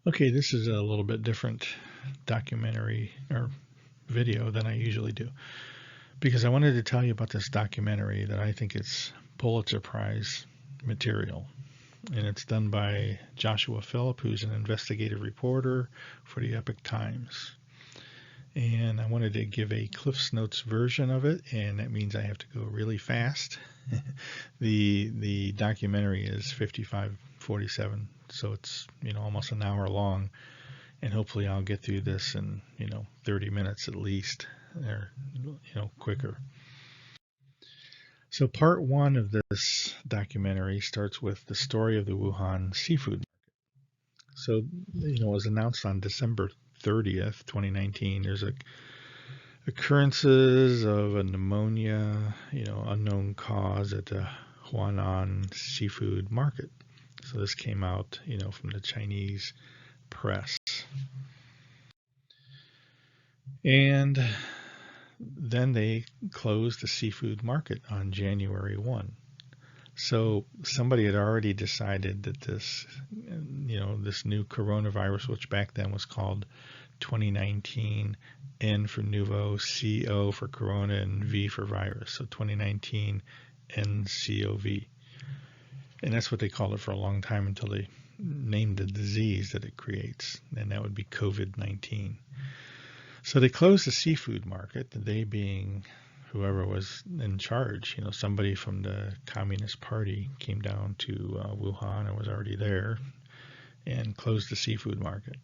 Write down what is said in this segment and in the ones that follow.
Okay, this is a little bit different documentary or video than I usually do because I wanted to tell you about this documentary that I think it's Pulitzer Prize material. And it's done by Joshua Philipp, who's an investigative reporter for the Epoch Times. And I wanted to give a Cliff's Notes version of it, and that means I have to go really fast. The documentary is 55:47, so it's almost an hour long, and hopefully I'll get through this in 30 minutes at least, or quicker. So part one of this documentary starts with the story of the Wuhan Seafood. So it was announced on December 30th, 2019. There's occurrences of a pneumonia, unknown cause at the Wuhan Seafood market. So this came out, from the Chinese press. And then they closed the seafood market on January 1. So somebody had already decided that this new coronavirus, which back then was called 2019, N for nouveau, CO for corona, and V for virus. So 2019 NCOV. And that's what they called it for a long time until they named the disease that it creates, and that would be COVID-19. So they closed the seafood market, they being whoever was in charge. Somebody from the Communist Party came down to Wuhan and was already there and closed the seafood market.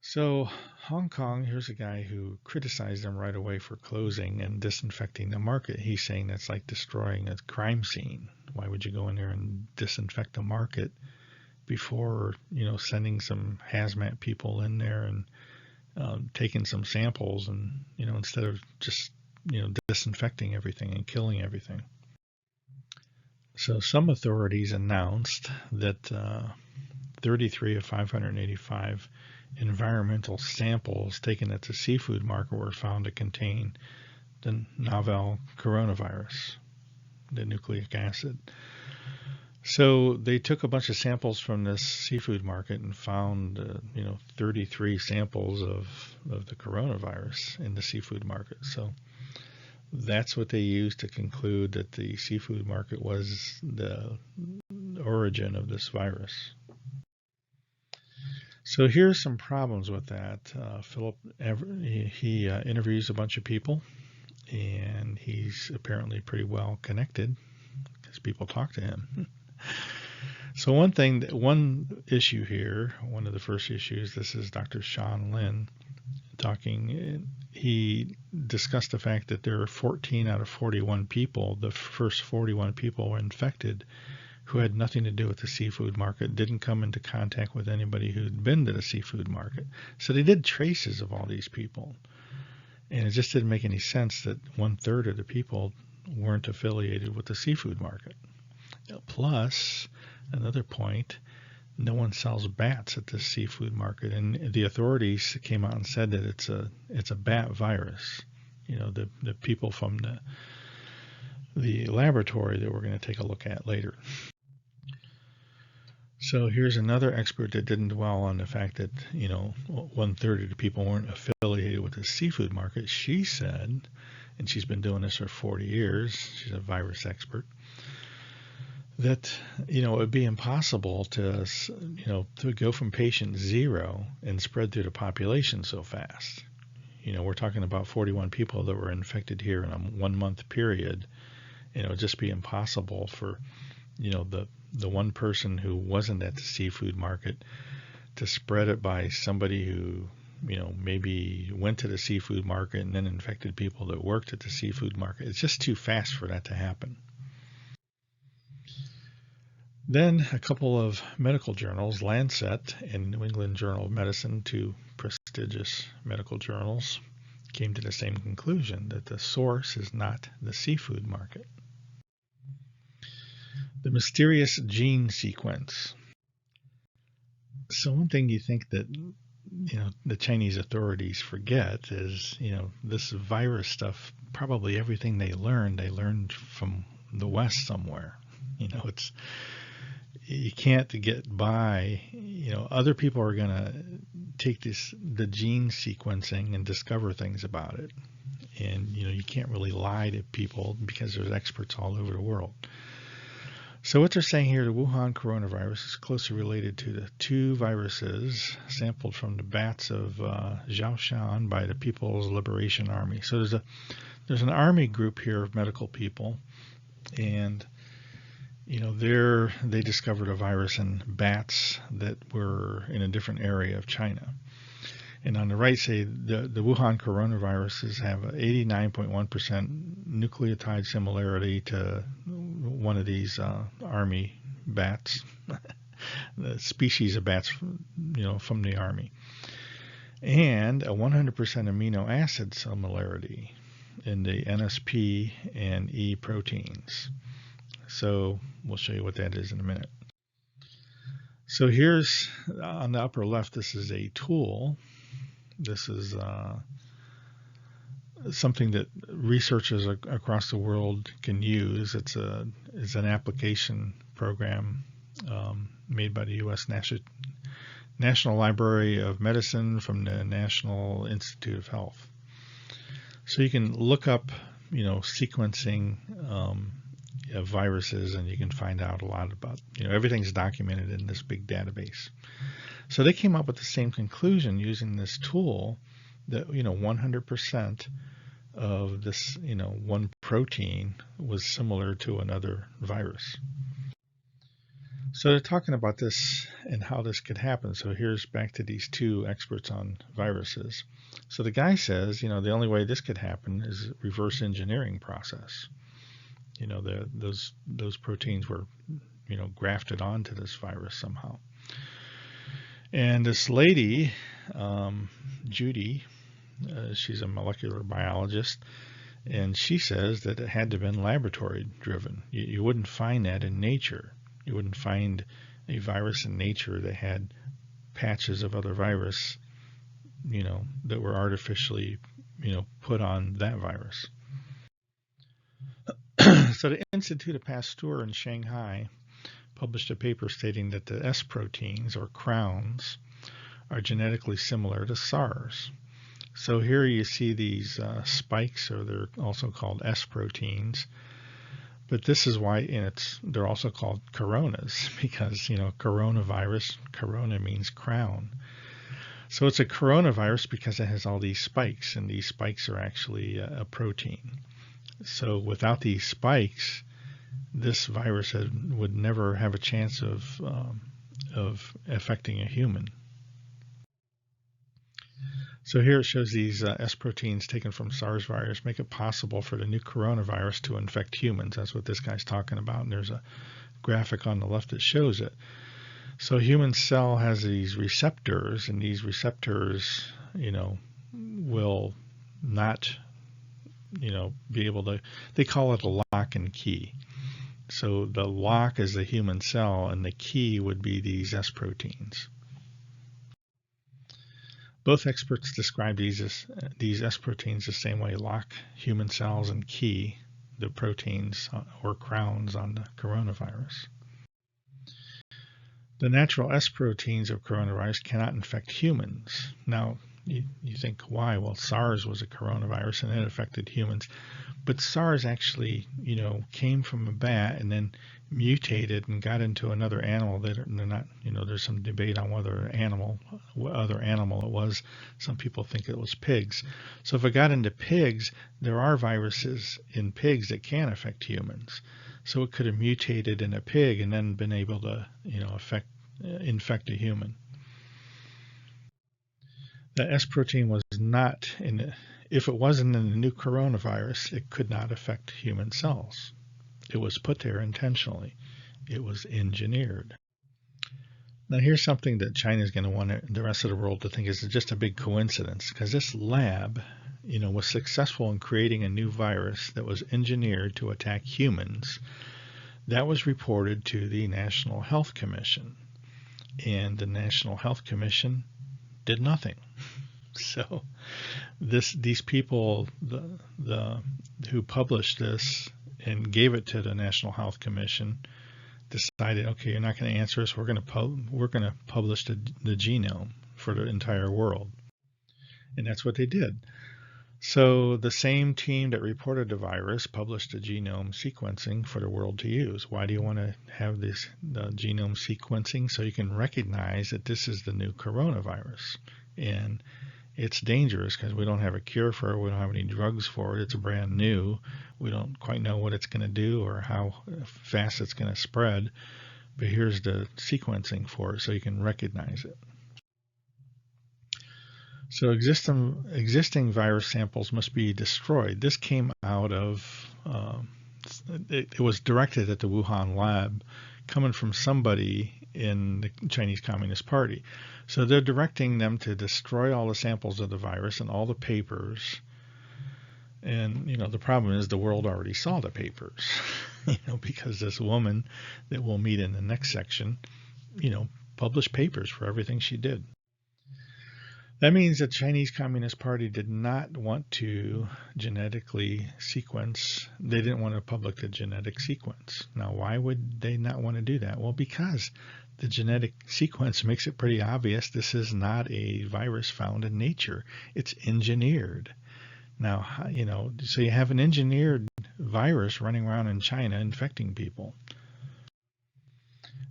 So Hong Kong, here's a guy who criticized them right away for closing and disinfecting the market. He's saying that's like destroying a crime scene. Why would you go in there and disinfect the market before, sending some hazmat people in there and taking some samples and, instead of just, disinfecting everything and killing everything. So some authorities announced that 33 of 585 environmental samples taken at the seafood market were found to contain the novel coronavirus, the nucleic acid. So they took a bunch of samples from this seafood market and found, 33 samples of the coronavirus in the seafood market. So that's what they used to conclude that the seafood market was the origin of this virus. So here's some problems with that. Philip, he interviews a bunch of people, and he's apparently pretty well connected because people talk to him. So one issue here, one of the first issues, this is Dr. Sean Lin talking. He discussed the fact that there are 14 out of 41 people, the first 41 people were infected, who had nothing to do with the seafood market, didn't come into contact with anybody who'd been to the seafood market. So they did traces of all these people. And it just didn't make any sense that 1/3 of the people weren't affiliated with the seafood market. Plus, another point, no one sells bats at the seafood market, and the authorities came out and said that it's a bat virus. The people from the laboratory that we're going to take a look at later. So here's another expert that didn't dwell on the fact that 1/3 of the people weren't affiliated with the seafood market. She said, and she's been doing this for 40 years, she's a virus expert, that it would be impossible to go from patient 0 and spread through the population so fast. We're talking about 41 people that were infected here in a 1-month period, and it would just be impossible for the one person who wasn't at the seafood market to spread it by somebody who maybe went to the seafood market and then infected people that worked at the seafood market. It's just too fast for that to happen. Then a couple of medical journals, Lancet and New England Journal of Medicine, two prestigious medical journals, came to the same conclusion, that the source is not the seafood market. The mysterious gene sequence. So one thing you think that the Chinese authorities forget is this virus stuff, probably everything they learned from the West somewhere. you can't get by. Other people are going to take the gene sequencing and discover things about it. And, you can't really lie to people because there's experts all over the world. So what they're saying here, the Wuhan coronavirus is closely related to the two viruses sampled from the bats of Zhoushan by the People's Liberation Army. So there's an army group here of medical people, and they discovered a virus in bats that were in a different area of China. And on the right, say the Wuhan coronaviruses have an 89.1% nucleotide similarity to one of these army bats, the species of bats, from the army, and a 100% amino acid similarity in the NSP and E proteins. So we'll show you what that is in a minute. So here's on the upper left, this is a tool. This is something that researchers across the world can use. It's an application program made by the U.S. National Library of Medicine from the National Institute of Health. So you can look up, sequencing of viruses, and you can find out a lot about, everything's documented in this big database. So they came up with the same conclusion using this tool that, 100% of this, one protein was similar to another virus. So they're talking about this and how this could happen. So here's back to these two experts on viruses. So the guy says, the only way this could happen is a reverse engineering process. Those proteins were, grafted onto this virus somehow. And this lady, Judy, she's a molecular biologist, and she says that it had to have been laboratory driven. You wouldn't find that in nature. You wouldn't find a virus in nature that had patches of other virus, that were artificially, put on that virus. So the Institute of Pasteur in Shanghai published a paper stating that the S proteins, or crowns, are genetically similar to SARS. So here you see these spikes, or they're also called S proteins. But this is why they're also called coronas, because, coronavirus, corona means crown. So it's a coronavirus because it has all these spikes, and these spikes are actually a protein. So without these spikes, this virus would never have a chance of affecting a human. So here it shows these S proteins taken from SARS virus make it possible for the new coronavirus to infect humans. That's what this guy's talking about, and there's a graphic on the left that shows it. So a human cell has these receptors, and these receptors, will not, be able to, they call it a lock and key. So the lock is the human cell, and the key would be these S proteins. Both experts describe these S proteins the same way: lock human cells and key the proteins or crowns on the coronavirus. The natural S proteins of coronavirus cannot infect humans. Now, you think, why? Well, SARS was a coronavirus and it affected humans. But SARS actually, came from a bat and then mutated and got into another animal that they're not, there's some debate on what other animal it was. Some people think it was pigs. So if it got into pigs, there are viruses in pigs that can affect humans. So it could have mutated in a pig and then been able to, infect a human. The S protein was not if it wasn't in the new coronavirus, it could not affect human cells. It was put there intentionally. It was engineered. Now here's something that China is going to want the rest of the world to think is just a big coincidence, because this lab, was successful in creating a new virus that was engineered to attack humans. That was reported to the National Health Commission, and the National Health Commission did nothing. So these people who published this and gave it to the National Health Commission, decided, okay, you're not going to answer us. We're going to publish the genome for the entire world, and that's what they did. So the same team that reported the virus published the genome sequencing for the world to use. Why do you want to have the genome sequencing? So you can recognize that this is the new coronavirus, and it's dangerous because we don't have a cure for it. We don't have any drugs for it. It's brand new. We don't quite know what it's going to do or how fast it's going to spread. But here's the sequencing for it so you can recognize it. So existing virus samples must be destroyed. This came out of, it was directed at the Wuhan lab, coming from somebody in the Chinese Communist Party. So they're directing them to destroy all the samples of the virus and all the papers. And, the problem is the world already saw the papers, because this woman that we'll meet in the next section, published papers for everything she did. That means the Chinese Communist Party did not want to genetically sequence. They didn't want to publish the genetic sequence. Now, why would they not want to do that? Well, because the genetic sequence makes it pretty obvious this is not a virus found in nature. It's engineered. Now, so you have an engineered virus running around in China infecting people.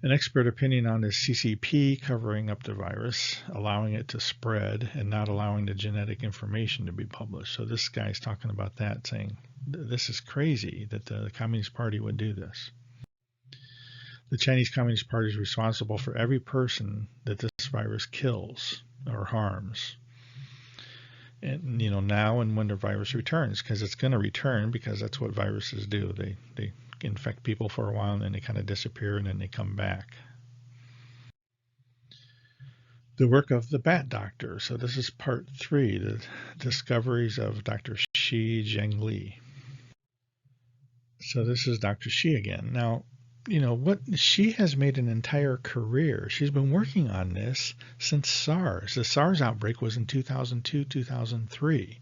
An expert opinion on the CCP covering up the virus, allowing it to spread, and not allowing the genetic information to be published. So this guy's talking about that, saying this is crazy that the Communist Party would do this. The Chinese Communist Party is responsible for every person that this virus kills or harms. And now and when the virus returns, because it's going to return, because that's what viruses do. They infect people for a while and then they kind of disappear and then they come back. The work of the bat doctor. So this is part 3, the discoveries of Dr. Jing Li. So this is Dr. Shi again. Now, what she has made an entire career. She's been working on this since SARS. The SARS outbreak was in 2002, 2003.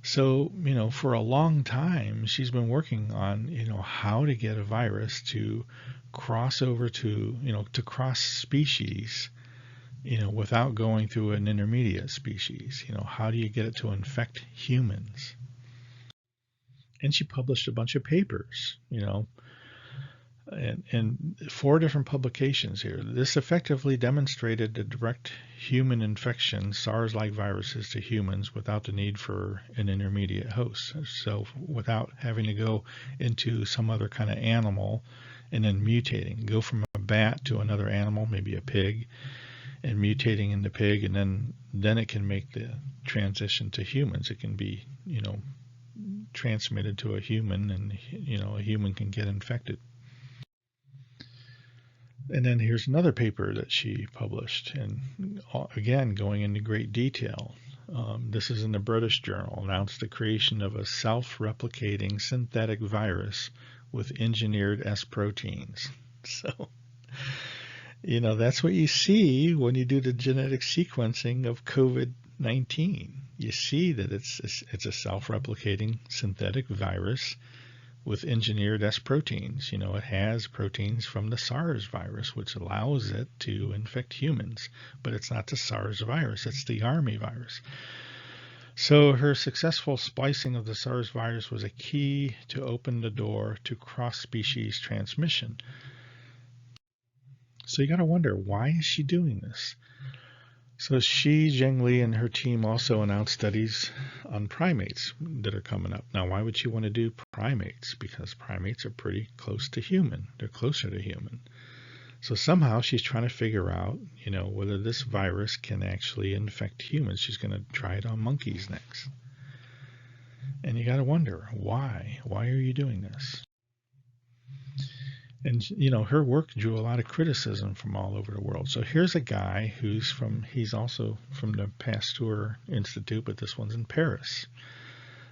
So, for a long time, she's been working on, how to get a virus to cross over to, to cross species, without going through an intermediate species. How do you get it to infect humans? And she published a bunch of papers, and 4 different publications here. This effectively demonstrated the direct human infection, SARS-like viruses to humans without the need for an intermediate host. So without having to go into some other kind of animal and then mutating, go from a bat to another animal, maybe a pig, and mutating in the pig, and then it can make the transition to humans. It can be, transmitted to a human, and, a human can get infected. And then here's another paper that she published, and again, going into great detail. This is in the British Journal, announced the creation of a self-replicating synthetic virus with engineered S proteins. So, that's what you see when you do the genetic sequencing of COVID-19. You see that it's a self-replicating synthetic virus with engineered S proteins. It has proteins from the SARS virus, which allows it to infect humans, but it's not the SARS virus, it's the army virus. So her successful splicing of the SARS virus was a key to open the door to cross-species transmission. So you got to wonder, why is she doing this? So Jing Li and her team also announced studies on primates that are coming up. Now, why would she want to do primates? Because primates are pretty close to human. They're closer to human. So somehow she's trying to figure out, whether this virus can actually infect humans. She's going to try it on monkeys next. And you got to wonder, why? Why are you doing this? And, her work drew a lot of criticism from all over the world. So here's a guy he's also from the Pasteur Institute, but this one's in Paris.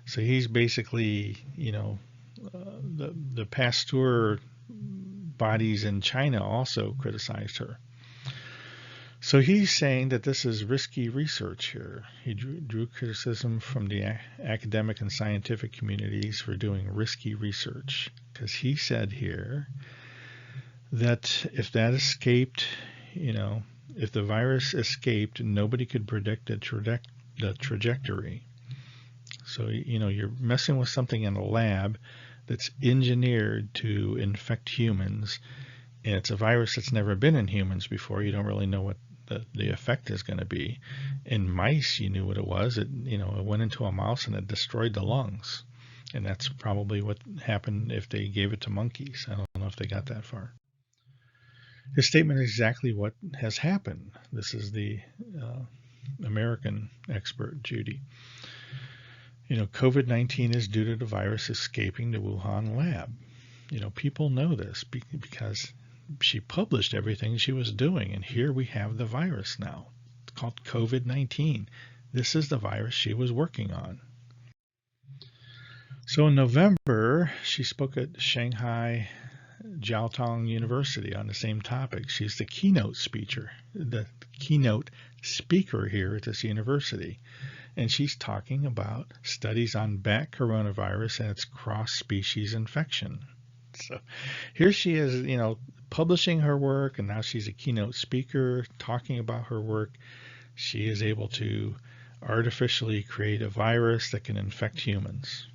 So he's basically, the Pasteur bodies in China also criticized her. So he's saying that this is risky research here. He drew criticism from the academic and scientific communities for doing risky research, because he said here that if that escaped, if the virus escaped, nobody could predict the trajectory. So, you're messing with something in a lab that's engineered to infect humans, and it's a virus that's never been in humans before. You don't really know what the effect is going to be. In mice, you knew what it was. It went into a mouse and it destroyed the lungs. And that's probably what happened if they gave it to monkeys. I don't know if they got that far. His statement is exactly what has happened. This is the American expert, Judy. COVID-19 is due to the virus escaping the Wuhan lab. People know this because she published everything she was doing, and here we have the virus now. It's called COVID-19. This is the virus she was working on. So in November, she spoke at Shanghai Jiaotong University on the same topic. She's the keynote speaker here at this university. And she's talking about studies on bat coronavirus and its cross-species infection. So here she is, publishing her work, and now she's a keynote speaker talking about her work. She is able to artificially create a virus that can infect humans.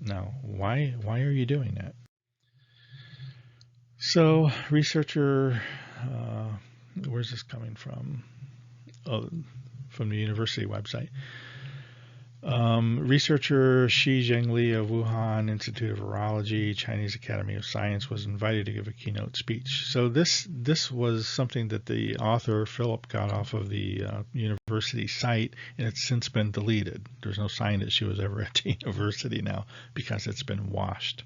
Now, why are you doing that? So, researcher, where's this coming from? Oh, from the university website. Researcher Jing Li of Wuhan Institute of Virology, Chinese Academy of Science, was invited to give a keynote speech. So this was something that the author, Philip, got off of the university site, and it's since been deleted. There's no sign that she was ever at the university now because it's been washed.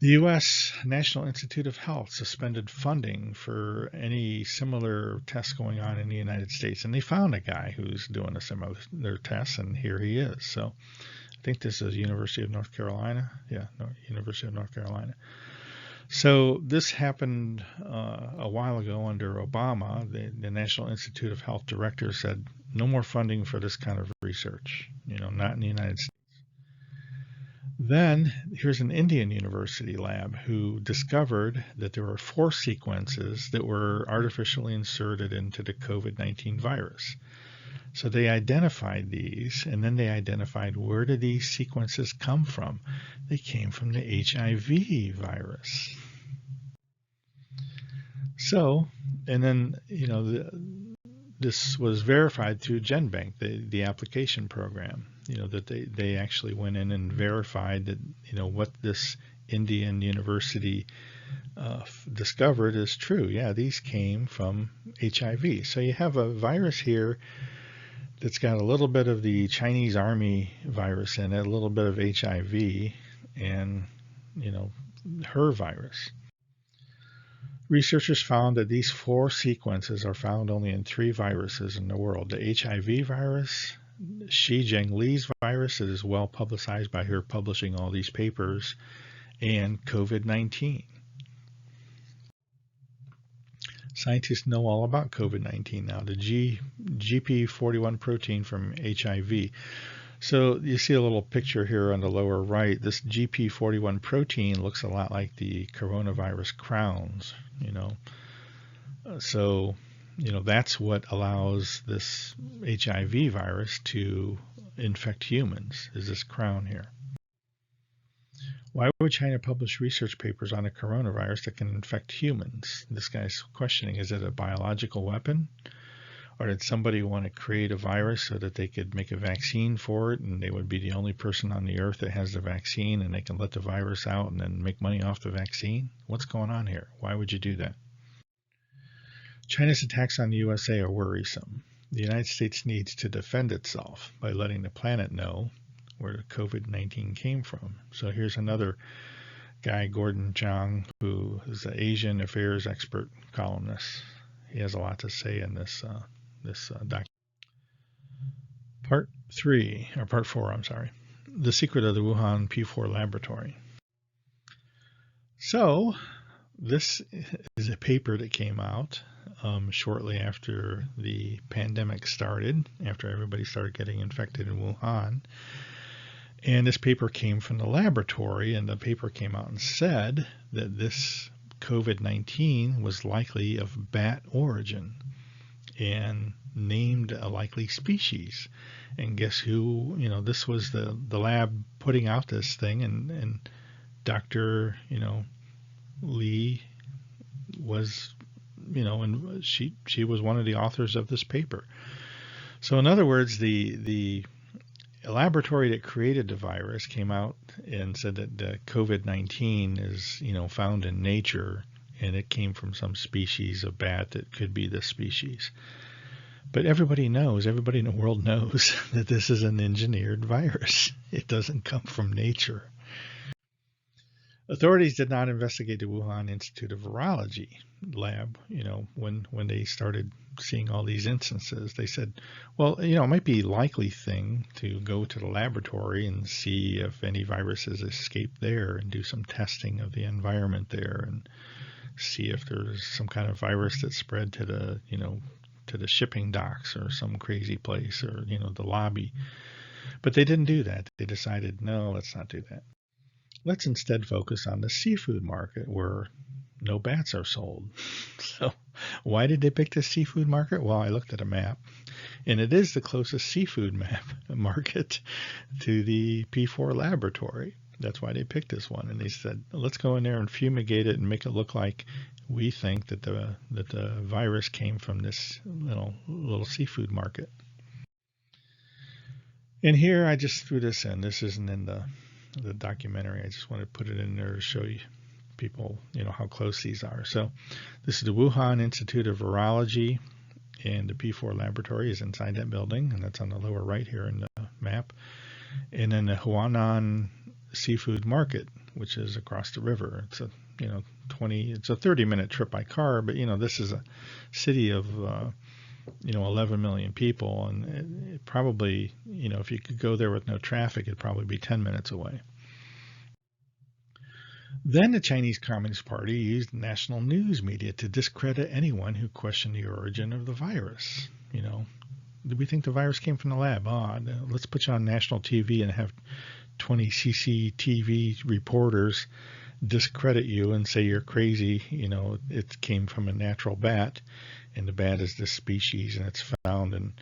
The U.S. National Institute of Health suspended funding for any similar tests going on in the United States, and they found a guy who's doing a similar test, and here he is. So I think this is University of North Carolina. Yeah, University of North Carolina. So this happened a while ago under Obama. The National Institute of Health director said no more funding for this kind of research, not in the United States. Then here's an Indian university lab who discovered that there were 4 sequences that were artificially inserted into the COVID-19 virus. So they identified these, and then they identified where did these sequences come from. They came from the HIV virus. So, and then, this was verified through GenBank, the application program, that they actually went in and verified that, what this Indian university discovered is true. Yeah, these came from HIV. So you have a virus here that's got a little bit of the Chinese army virus in it, a little bit of HIV, and, her virus. Researchers found that these 4 sequences are found only in 3 viruses in the world. The HIV virus, Jing Li's virus that is well publicized by her publishing all these papers, and COVID-19. Scientists know all about COVID-19 now, the GP41 protein from HIV. So you see a little picture here on the lower right. This GP41 protein looks a lot like the coronavirus crowns, So, that's what allows this HIV virus to infect humans, is this crown here. Why would China publish research papers on a coronavirus that can infect humans? This guy's questioning, is it a biological weapon? Or did somebody want to create a virus so that they could make a vaccine for it, and they would be the only person on the earth that has the vaccine, and they can let the virus out and then make money off the vaccine? What's going on here? Why would you do that? China's attacks on the USA are worrisome. The United States needs to defend itself by letting the planet know where the COVID-19 came from. So here's another guy, Gordon Zhang, who is an Asian affairs expert columnist. He has a lot to say in this document. Part 4, The Secret of the Wuhan P4 Laboratory. So this is a paper that came out shortly after the pandemic started, after everybody started getting infected in Wuhan. And this paper came from the laboratory, and the paper came out and said that this COVID-19 was likely of bat origin and named a likely species. And guess who, this was the lab putting out this thing, and Dr. Li was, and she was one of the authors of this paper. So in other words, the laboratory that created the virus came out and said that the COVID-19 is, found in nature, and it came from some species of bat that could be this species. But everybody in the world knows that this is an engineered virus. It doesn't come from nature. Authorities did not investigate the Wuhan Institute of Virology lab, when they started seeing all these instances. They said, well, it might be a likely thing to go to the laboratory and see if any viruses escape there and do some testing of the environment there and see if there's some kind of virus that spread to the shipping docks or some crazy place or, the lobby. But they didn't do that. They decided, no, let's not do that. Let's instead focus on the seafood market where no bats are sold. So why did they pick the seafood market? Well, I looked at a map, and it is the closest seafood market to the P4 Laboratory. That's why they picked this one. And they said, let's go in there and fumigate it and make it look like we think that the virus came from this little seafood market. And here I just threw this in. This isn't in the documentary. I just want to put it in there to show you people, how close these are. So this is the Wuhan Institute of Virology, and the P4 Laboratory is inside that building, and that's on the lower right here in the map. And then the Wuhan Seafood Market, which is across the river. It's a 30-minute trip by car, but this is a city of 11 million people, and it probably, if you could go there with no traffic, it'd probably be 10 minutes away. Then the Chinese Communist Party used national news media to discredit anyone who questioned the origin of the virus. Did we think the virus came from the lab? Let's put you on national TV and have 20 CCTV reporters discredit you and say you're crazy. It came from a natural bat, and the bat is this species, and it's found in,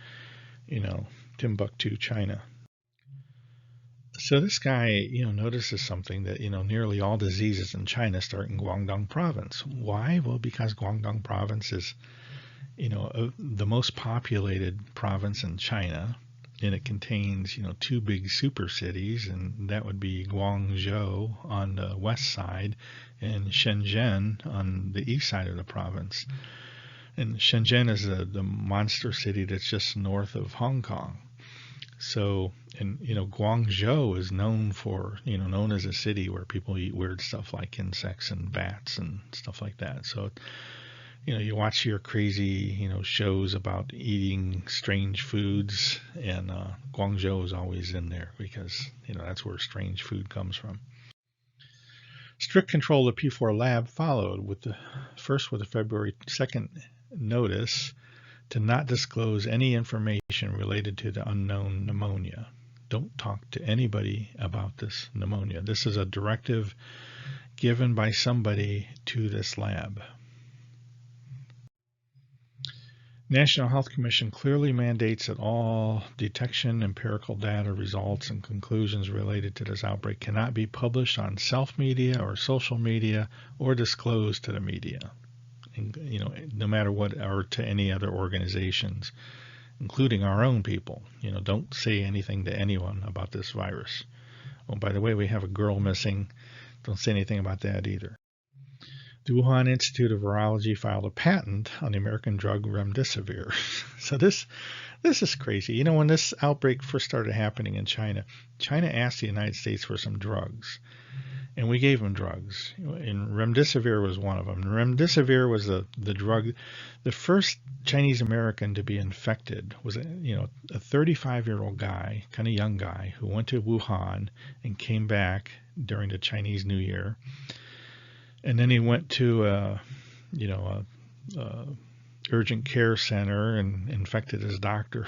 Timbuktu, China. So this guy, notices something that, nearly all diseases in China start in Guangdong province. Why? Well, because Guangdong province is, the most populated province in China, and it contains, two big super cities, and that would be Guangzhou on the west side and Shenzhen on the east side of the province. And Shenzhen is the monster city that's just north of Hong Kong. So, and Guangzhou is known as a city where people eat weird stuff like insects and bats and stuff like that. So, you watch your crazy, shows about eating strange foods, and Guangzhou is always in there because, that's where strange food comes from. Strict control of the P4 lab followed with the February 2nd notice to not disclose any information related to the unknown pneumonia. Don't talk to anybody about this pneumonia. This is a directive given by somebody to this lab. National Health Commission clearly mandates that all detection, empirical data, results, and conclusions related to this outbreak cannot be published on self-media or social media or disclosed to the media, no matter what, or to any other organizations, including our own people. Don't say anything to anyone about this virus. Oh, by the way, we have a girl missing. Don't say anything about that either. The Wuhan Institute of Virology filed a patent on the American drug remdesivir. So this is crazy. When this outbreak first started happening in China asked the United States for some drugs, and we gave them drugs. And remdesivir was one of them. Remdesivir was the drug. The first Chinese American to be infected was a 35-year-old guy, kind of young guy, who went to Wuhan and came back during the Chinese New Year. And then he went to a urgent care center and infected his doctor.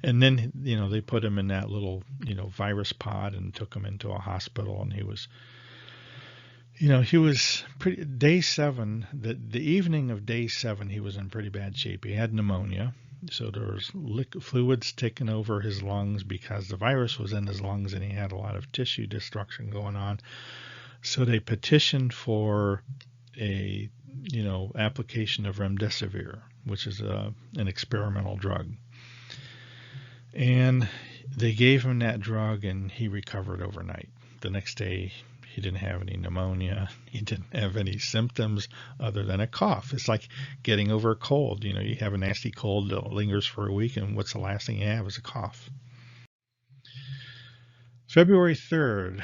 And then, they put him in that little, virus pod and took him into a hospital. And he was pretty, day 7, the evening of day 7, he was in pretty bad shape. He had pneumonia. So there was fluids taking over his lungs because the virus was in his lungs and he had a lot of tissue destruction going on. So they petitioned for a, application of remdesivir, which is an experimental drug. And they gave him that drug and he recovered overnight. The next day, he didn't have any pneumonia. He didn't have any symptoms other than a cough. It's like getting over a cold. You have a nasty cold that lingers for a week, and what's the last thing you have is a cough. February 3rd,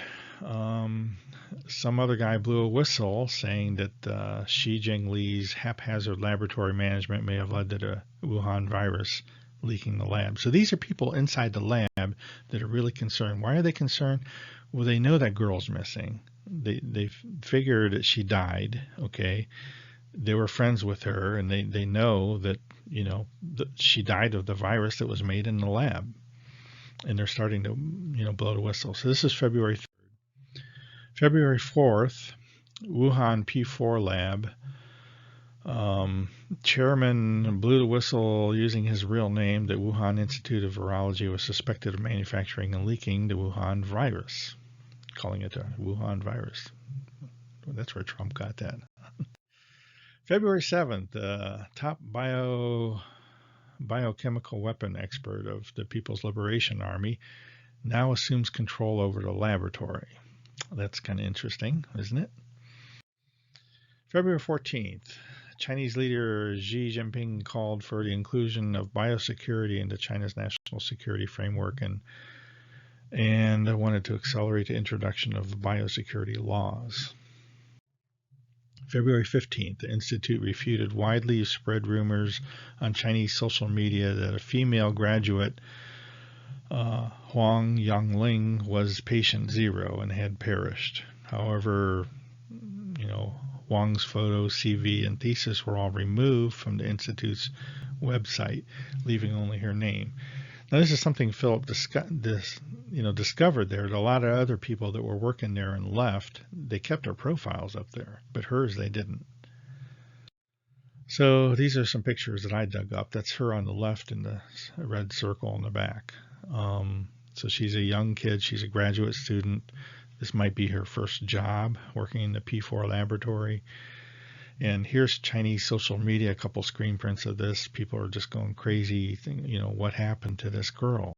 some other guy blew a whistle saying that Jing Li's haphazard laboratory management may have led to the Wuhan virus leaking the lab. So these are people inside the lab that are really concerned. Why are they concerned? Well, they know that girl's missing. They figured that she died. Okay, they were friends with her, and they know that that she died of the virus that was made in the lab, and they're starting to blow the whistle. So this is February 3rd. February 4th, Wuhan P4 Lab. Chairman blew the whistle using his real name that Wuhan Institute of Virology was suspected of manufacturing and leaking the Wuhan virus, calling it the Wuhan virus. Well, that's where Trump got that. February 7th, top biochemical weapon expert of the People's Liberation Army now assumes control over the laboratory. That's kind of interesting, isn't it? February 14th, Chinese leader Xi Jinping called for the inclusion of biosecurity into China's national security framework and wanted to accelerate the introduction of biosecurity laws. February 15th, the Institute refuted widely spread rumors on Chinese social media that a female graduate, Huang Yangling, was patient 0 and had perished. However, Huang's photo, CV, and thesis were all removed from the Institute's website, leaving only her name. Now, this is something Philip discovered there. A lot of other people that were working there and left, they kept their profiles up there, but hers they didn't. So these are some pictures that I dug up. That's her on the left in the red circle in the back. So she's a young kid. She's a graduate student. This might be her first job working in the P4 Laboratory. And here's Chinese social media, a couple screen prints of this. People are just going crazy. What happened to this girl?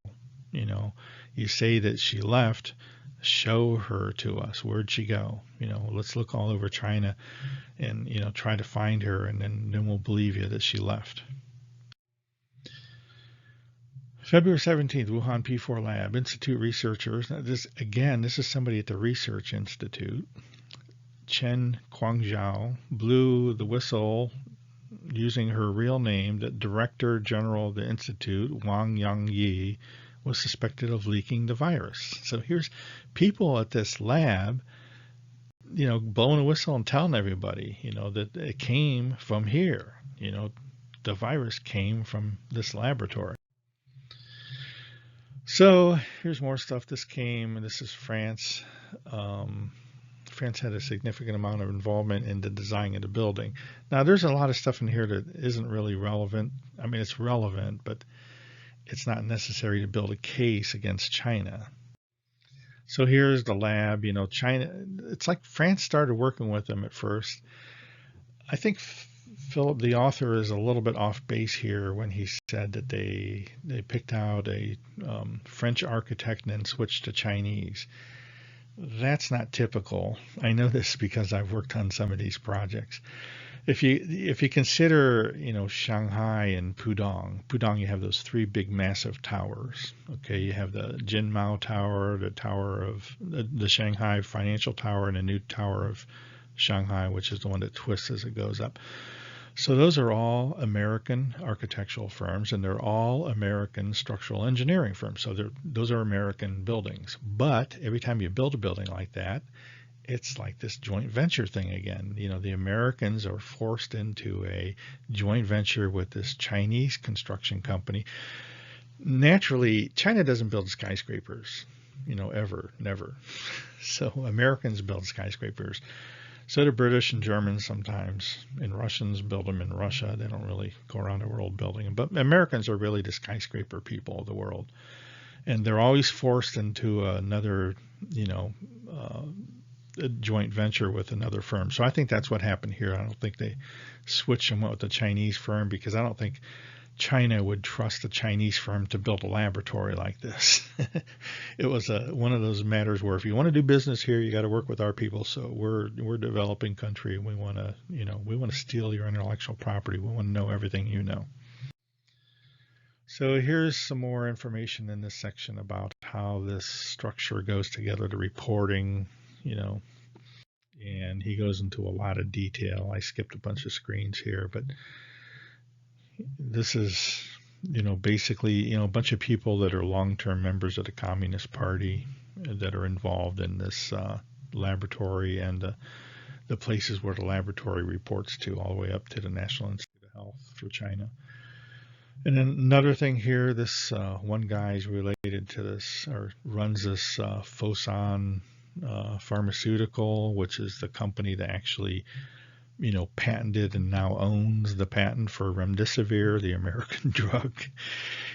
You say that she left, show her to us. Where'd she go? Let's look all over China and, try to find her, and then we'll believe you that she left. February 17th, Wuhan P4 Lab, Institute researchers. Now this is somebody at the Research Institute. Chen Guangzhou blew the whistle using her real name that Director General of the Institute, Wang Yangyi, was suspected of leaking the virus. So here's people at this lab, blowing a whistle and telling everybody, that it came from here. The virus came from this laboratory. So here's more stuff. This is France. France had a significant amount of involvement in the design of the building. Now, there's a lot of stuff in here that isn't really relevant. I mean, it's relevant, but it's not necessary to build a case against China. So here's the lab. China, it's like France started working with them at first. I think Philip, the author, is a little bit off base here when he said that they picked out a French architect and then switched to Chinese. That's not typical. I know this because I've worked on some of these projects. If you consider, Shanghai and Pudong, you have those 3 big massive towers. Okay, you have the Jinmao Tower, the tower of the Shanghai Financial Tower, and a new tower of Shanghai, which is the one that twists as it goes up. So those are all American architectural firms, and they're all American structural engineering firms. So those are American buildings. But every time you build a building like that, it's like this joint venture thing again. The Americans are forced into a joint venture with this Chinese construction company. Naturally, China doesn't build skyscrapers, ever, never. So Americans build skyscrapers. So do British and Germans sometimes, and Russians build them in Russia. They don't really go around the world building them. But Americans are really the skyscraper people of the world. And they're always forced into another, a joint venture with another firm. So I think that's what happened here. I don't think they switched and went with the Chinese firm, because I don't think China would trust a Chinese firm to build a laboratory like this. It was one of those matters where if you want to do business here, you got to work with our people. So we're a developing country, and we want to steal your intellectual property. We want to know everything you know. So here's some more information in this section about how this structure goes together, the reporting, and he goes into a lot of detail. I skipped a bunch of screens here, but this is, basically, a bunch of people that are long-term members of the Communist Party that are involved in this laboratory, and the places where the laboratory reports to, all the way up to the National Institute of Health for China. And then another thing here, this one guy is related to this, or runs this Fosun Pharmaceutical, which is the company that actually patented and now owns the patent for remdesivir, the American drug.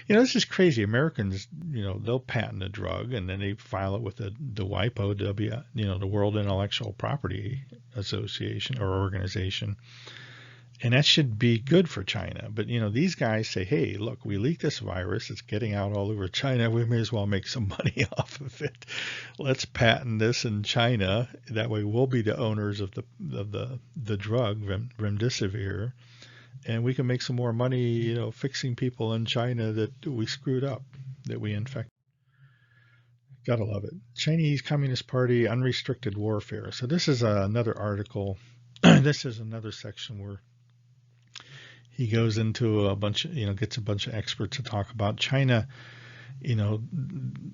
This is crazy. Americans, they'll patent a drug and then they file it with the WIPO, the World Intellectual Property Association or organization. And that should be good for China. But, these guys say, hey, look, we leaked this virus. It's getting out all over China. We may as well make some money off of it. Let's patent this in China. That way we'll be the owners of the drug, remdesivir. And we can make some more money, fixing people in China that we screwed up, that we infected. Gotta love it. Chinese Communist Party, Unrestricted Warfare. So this is another article. This is another section where he goes into a bunch of, gets a bunch of experts to talk about China,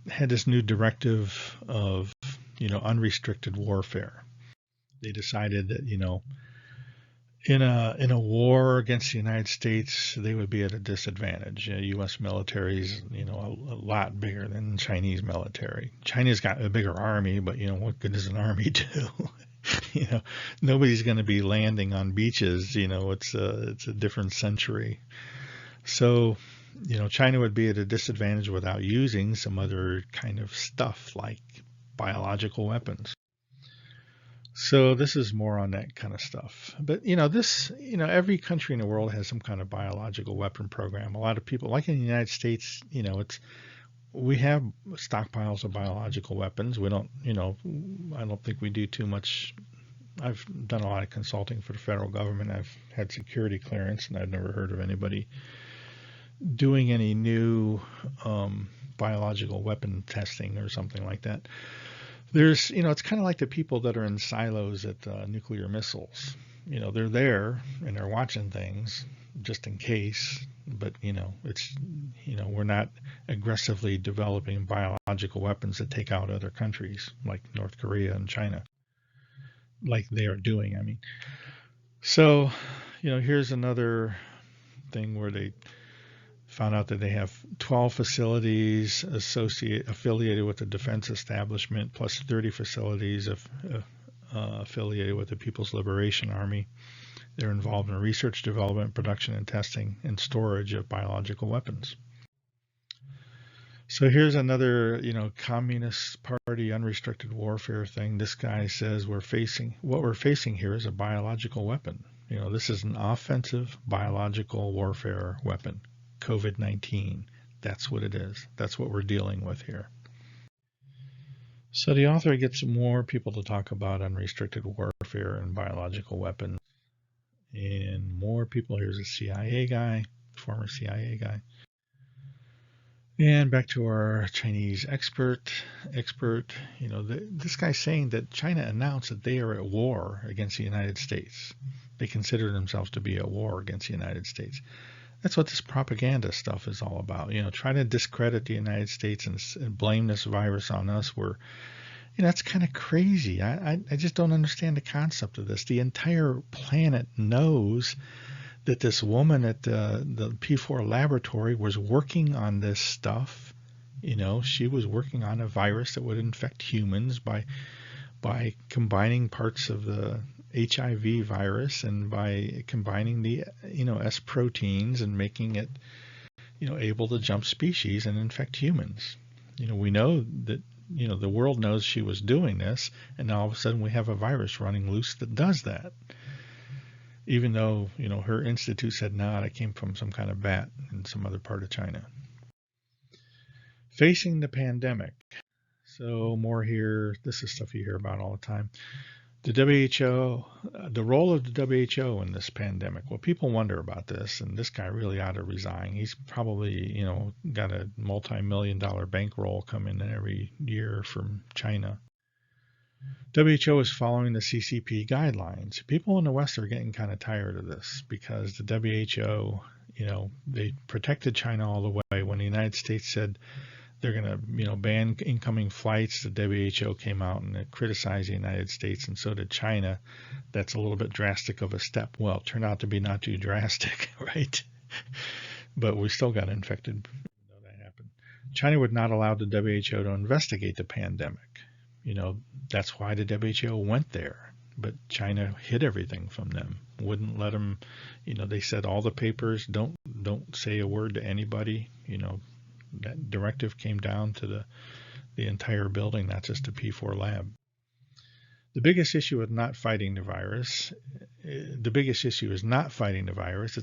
had this new directive of, unrestricted warfare. They decided that, in a war against the United States, they would be at a disadvantage. U.S. military is, a lot bigger than Chinese military. China's got a bigger army, but, what good does an army do? Nobody's going to be landing on beaches. It's a different century. So, China would be at a disadvantage without using some other kind of stuff like biological weapons. So this is more on that kind of stuff. But, every country in the world has some kind of biological weapon program. A lot of people, like in the United States, we have stockpiles of biological weapons. We don't, I don't think we do too much. I've done a lot of consulting for the federal government. I've had security clearance, and I've never heard of anybody doing any new biological weapon testing or something like that. There's, it's kind of like the people that are in silos at nuclear missiles. They're there and they're watching things just in case, but it's, we're not aggressively developing biological weapons that take out other countries like North Korea and China, like they are doing. I mean, so, here's another thing where they found out that they have 12 facilities affiliated with the defense establishment, plus 30 facilities affiliated with the People's Liberation Army. They're involved in research, development, production, and testing and storage of biological weapons. So here's another, Communist Party unrestricted warfare thing. This guy says what we're facing here is a biological weapon. This is an offensive biological warfare weapon. COVID-19. That's what it is. That's what we're dealing with here. So the author gets more people to talk about unrestricted warfare and biological weapons. And more people. Here's a CIA guy, former CIA guy. And back to our Chinese expert. This guy's saying that China announced that they are at war against the United States. They consider themselves to be at war against the United States. That's what this propaganda stuff is all about. Trying to discredit the United States and blame this virus on us. We're, That's kind of crazy. I just don't understand the concept of this. The entire planet knows that this woman at the P4 Laboratory was working on this stuff. She was working on a virus that would infect humans by combining parts of the HIV virus and by combining the S proteins and making it able to jump species and infect humans. We know that the world knows she was doing this, and now all of a sudden we have a virus running loose that does that. Even though her institute said no, it came from some kind of bat in some other part of China. Facing the pandemic. So more here. This is stuff you hear about all the time. The WHO, the role of the WHO in this pandemic. Well, people wonder about this, and this guy really ought to resign. He's probably, got a multi-million-dollar bankroll coming in every year from China. WHO is following the CCP guidelines. People in the West are getting kind of tired of this because the WHO, they protected China all the way. When the United States said they're going to, ban incoming flights, the WHO came out and criticized the United States, and so did China. That's a little bit drastic of a step. Well, it turned out to be not too drastic, right? But we still got infected. That happened. China would not allow the WHO to investigate the pandemic. That's why the WHO went there. But China hid everything from them. Wouldn't let them. They said all the papers don't say a word to anybody. That directive came down to the entire building, not just the P4 lab. The biggest issue is not fighting the virus. It's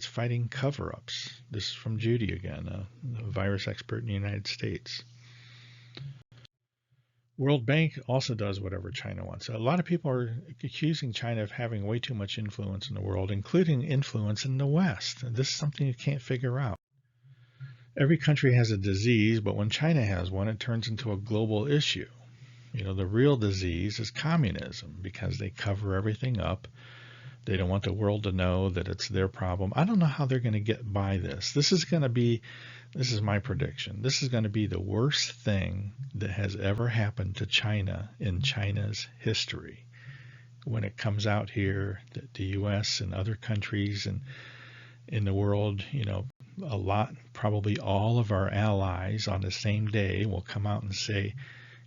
fighting cover-ups. This is from Judy again, a virus expert in the United States. World Bank also does whatever China wants. A lot of people are accusing China of having way too much influence in the world, including influence in the West. This is something you can't figure out. Every country has a disease, but when China has one, it turns into a global issue. The real disease is communism because they cover everything up. They don't want the world to know that it's their problem. I don't know how they're going to get by this. This is my prediction. This is going to be the worst thing that has ever happened to China in China's history. When it comes out here, the U.S. and other countries and in the world, a lot, probably all of our allies on the same day will come out and say,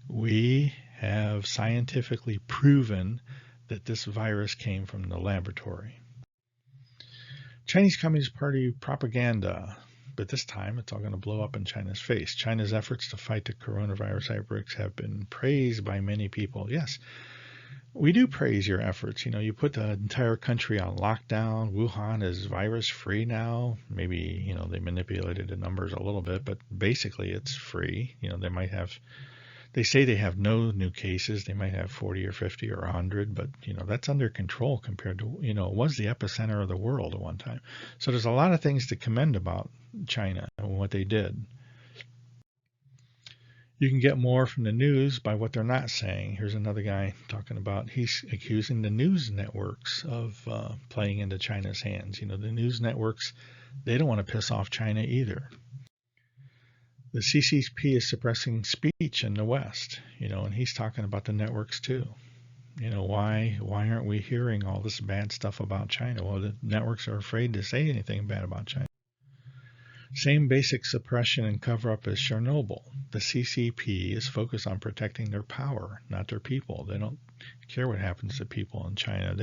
we have scientifically proven that this virus came from the laboratory. Chinese Communist Party propaganda, but this time it's all going to blow up in China's face. China's efforts to fight the coronavirus outbreaks have been praised by many people. Yes, we do praise your efforts. You put the entire country on lockdown. Wuhan is virus-free now. Maybe, they manipulated the numbers a little bit, but basically it's free. They say they have no new cases. They might have 40 or 50 or 100, but, that's under control compared to, it was the epicenter of the world at one time. So there's a lot of things to commend about China and what they did. You can get more from the news by what they're not saying. Here's another guy talking about, he's accusing the news networks of playing into China's hands. The news networks, they don't want to piss off China either. The CCP is suppressing speech in the West, and he's talking about the networks too. Why aren't we hearing all this bad stuff about China? Well, the networks are afraid to say anything bad about China. Same basic suppression and cover-up as Chernobyl. The CCP is focused on protecting their power, not their people. They don't care what happens to people in China.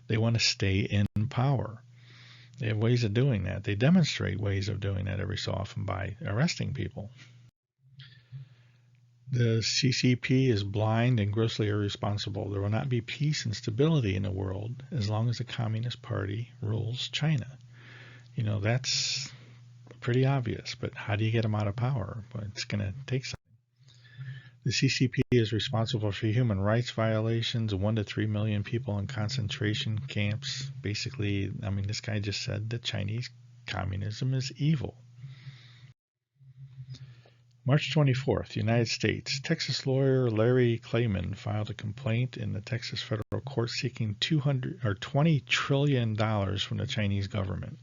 They want to stay in power. They have ways of doing that. They demonstrate ways of doing that every so often by arresting people. The CCP is blind and grossly irresponsible. There will not be peace and stability in the world as long as the Communist Party rules China. That's pretty obvious, but how do you get them out of power? Well, it's going to take something. The CCP is responsible for human rights violations, 1 to 3 million people in concentration camps. Basically, this guy just said that Chinese communism is evil. March 24th, United States. Texas lawyer Larry Klayman filed a complaint in the Texas federal court seeking $20 trillion from the Chinese government.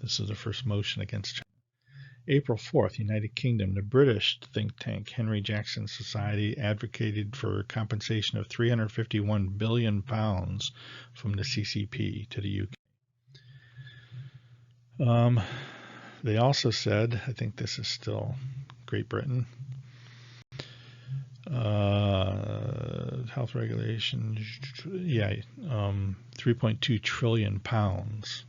This is the first motion against China. April 4th, United Kingdom, the British think tank Henry Jackson Society advocated for compensation of £351 billion from the CCP to the UK. They also said, I think this is still Great Britain, health regulation, 3.2 trillion pounds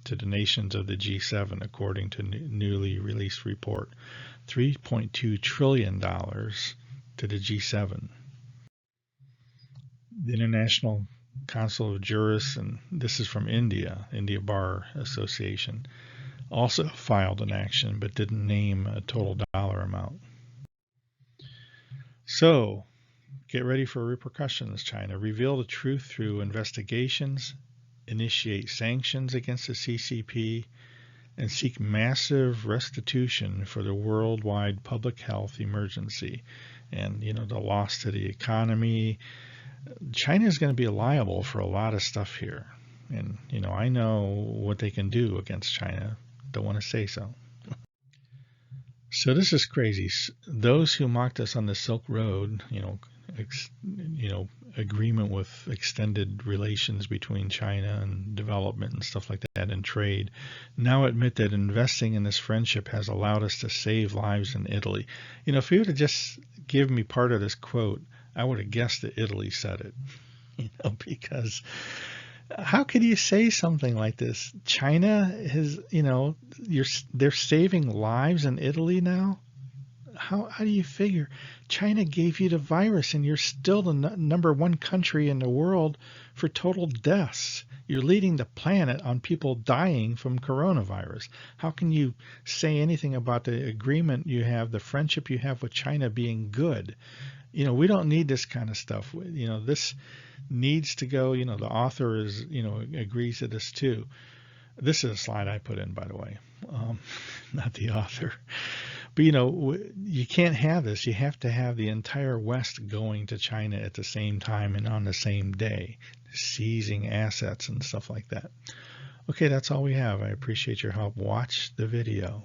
to the nations of the G7, according to newly released report. $3.2 trillion to the G7. The International Council of Jurists, and this is from India Bar Association, also filed an action but didn't name a total dollar amount. So, get ready for repercussions, China. Reveal the truth through investigations, initiate sanctions against the CCP, and seek massive restitution for the worldwide public health emergency and, the loss to the economy. China is going to be liable for a lot of stuff here. And, I know what they can do against China. Don't want to say so. So this is crazy. Those who mocked us on the Silk Road, agreement with extended relations between China and development and stuff like that and trade, now admit that investing in this friendship has allowed us to save lives in Italy. If you would have just given me part of this quote, I would have guessed that Italy said it, because how could you say something like this? China has, they're saving lives in Italy now. How do you figure? China gave you the virus and you're still the number one country in the world for total deaths. You're leading the planet on people dying from coronavirus. How can you say anything about the agreement you have, the friendship you have with China being good? We don't need this kind of stuff. This needs to go. The author agrees to this too. This is a slide I put in, by the way, not the author. But, you can't have this. You have to have the entire West going to China at the same time and on the same day, seizing assets and stuff like that. Okay, that's all we have. I appreciate your help. Watch the video.